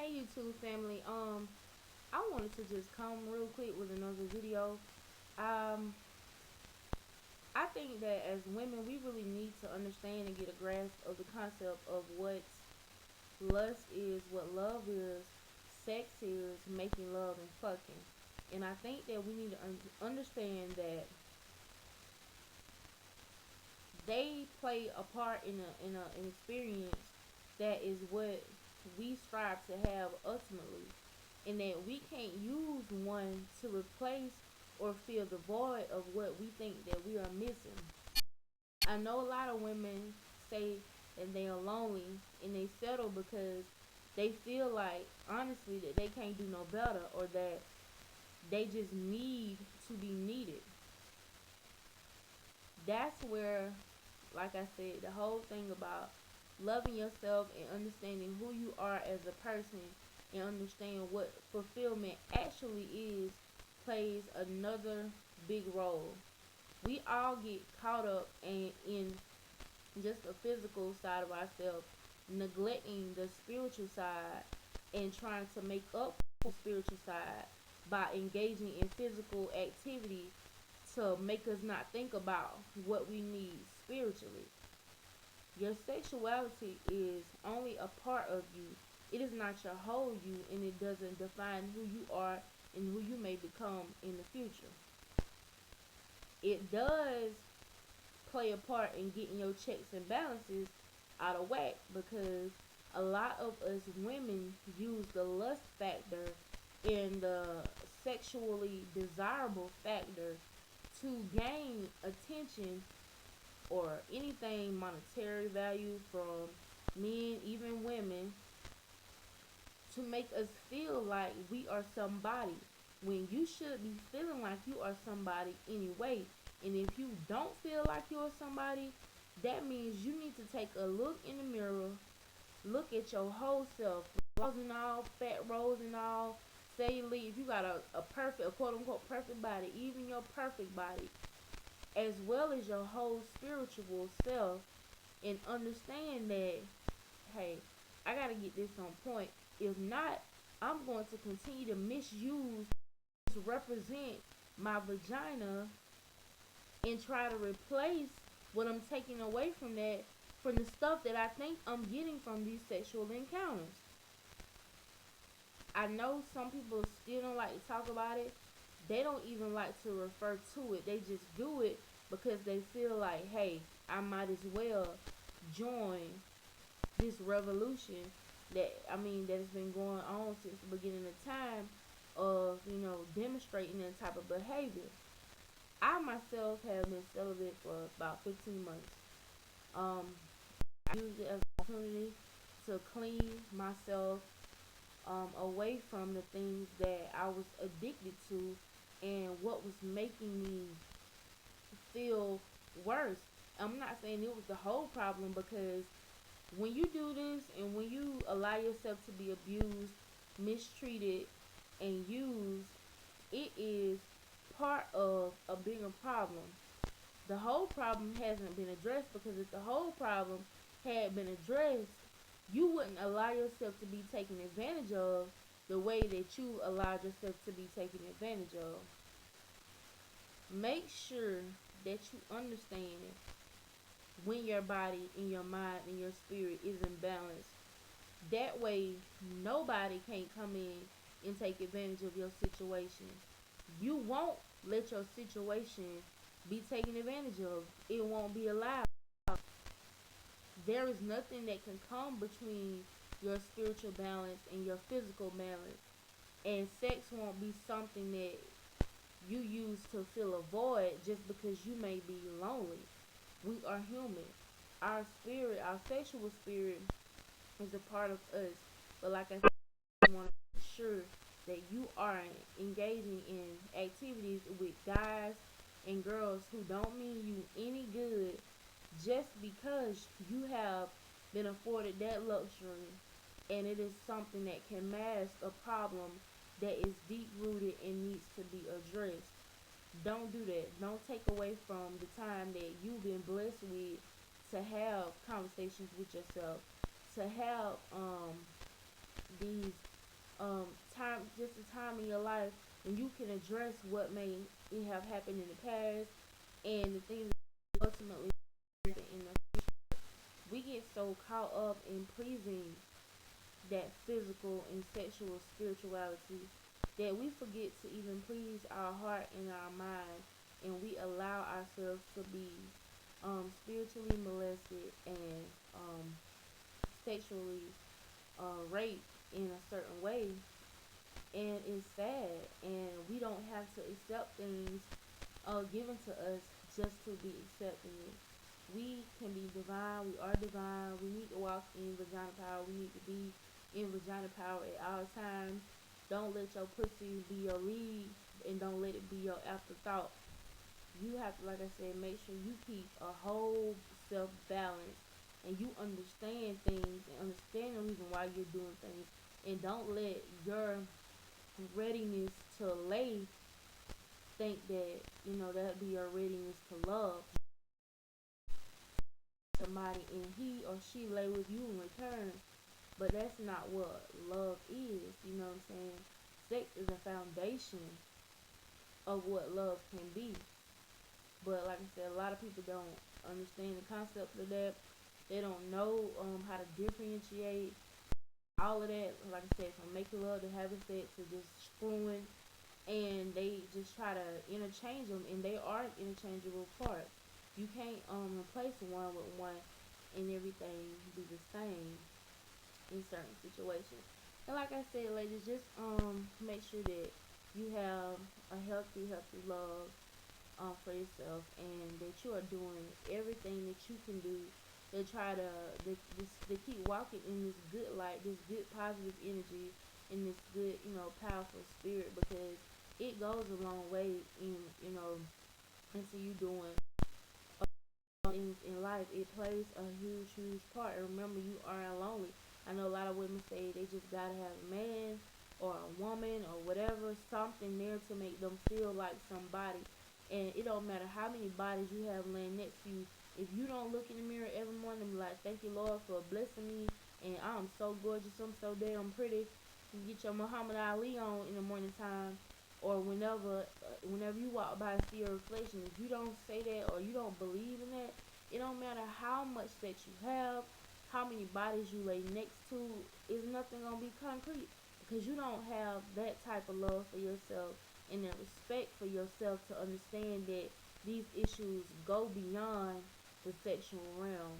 Hey YouTube family. I wanted to just come real quick with another video. Um, I think that as women, we really need to understand and get a grasp of the concept of what lust is, what love is, sex is, making love and fucking. And I think that we need to understand that they play a part in an experience that is what we strive to have ultimately, and that we can't use one to replace or fill the void of what we think that we are missing. I know a lot of women say that they are lonely and they settle because they feel like honestly that they can't do no better, or that they just need to be needed. That's where, like I said, the whole thing about loving yourself and understanding who you are as a person and understand what fulfillment actually is plays another big role. We all get caught up in just the physical side of ourselves, neglecting the spiritual side and trying to make up for the spiritual side by engaging in physical activity to make us not think about what we need spiritually. Your sexuality is only a part of you. It is not your whole you, and it doesn't define who you are and who you may become in the future. It does play a part in getting your checks and balances out of whack, because a lot of us women use the lust factor and the sexually desirable factor to gain attention or anything monetary value from men, even women, to make us feel like we are somebody when you should be feeling like you are somebody anyway. And if you don't feel like you're somebody, that means you need to take a look in the mirror, look at your whole self, flaws and all, fat rolls and all, cellulite. If you got a perfect, a quote unquote perfect body, even your perfect body, as well as your whole spiritual self, and understand that, hey, I gotta get this on point. If not, I'm going to continue to misuse to represent my vagina and try to replace what I'm taking away from that, from the stuff that I think I'm getting from these sexual encounters. I know some people still don't like to talk about it. They don't even like to refer to it. They just do it because they feel like, hey, I might as well join this revolution that has been going on since the beginning of time of, demonstrating that type of behavior. I myself have been celibate for about 15 months. Um, I used it as an opportunity to clean myself away from the things that I was addicted to and what was making me feel worse. I'm not saying it was the whole problem, because when you do this and when you allow yourself to be abused, mistreated, and used, it is part of a bigger problem. The whole problem hasn't been addressed, because if the whole problem had been addressed, you wouldn't allow yourself to be taken advantage of the way that you allowed yourself to be taken advantage of. Make sure that you understand when your body and your mind and your spirit is in balance. That way, nobody can't come in and take advantage of your situation. You won't let your situation be taken advantage of. It won't be allowed. There is nothing that can come between your spiritual balance and your physical balance. And sex won't be something that you use to fill a void just because you may be lonely. We are human. Our spirit, our sexual spirit, is a part of us. But like I said, I want to make sure that you are engaging in activities with guys and girls who don't mean you any good just because you have been afforded that luxury, and it is something that can mask a problem that is deep rooted and needs to be addressed. Don't do that. Don't take away from the time that you've been blessed with to have conversations with yourself, to have these um, just a time in your life when you can address what may have happened in the past and the things that ultimately happen in the future. We get so caught up in pleasing that physical and sexual spirituality that we forget to even please our heart and our mind, and we allow ourselves to be spiritually molested and sexually raped in a certain way. And it's sad, and we don't have to accept things given to us just to be accepting it. We can be divine. We are divine. We need to walk in vagina power. We need to be in vagina power at all times. Don't let your pussy be your lead, and don't let it be your afterthought. You have to, like I said, make sure you keep a whole self balance, and you understand things and understand the reason why you're doing things, and don't let your readiness to lay think that that'd be your readiness to love somebody and he or she lay with you in return. But that's not what love is. You know what I'm saying? Sex is a foundation of what love can be. But like I said, a lot of people don't understand the concept of that. They don't know how to differentiate all of that. Like I said, from making love to having sex to just screwing, and they just try to interchange them, and they are interchangeable parts. You can't replace one with one and everything be the same in certain situations. And like I said, ladies, just make sure that you have a healthy love for yourself, and that you are doing everything that you can do to try to keep walking in this good light, this good positive energy, in this good powerful spirit, because it goes a long way in into you doing things in life. It plays a huge part. And remember, you aren't lonely. I know a lot of women say they just gotta have a man or a woman or whatever, something there to make them feel like somebody. And it don't matter how many bodies you have laying next to you. If you don't look in the mirror every morning and be like, "Thank you, Lord, for blessing me, and I'm so gorgeous, I'm so damn pretty," you get your Muhammad Ali on in the morning time, or whenever you walk by and see your reflection. If you don't say that or you don't believe in that, it don't matter how much sex you have, how many bodies you lay next to, is nothing gonna be concrete, because you don't have that type of love for yourself and that respect for yourself to understand that these issues go beyond the sexual realm.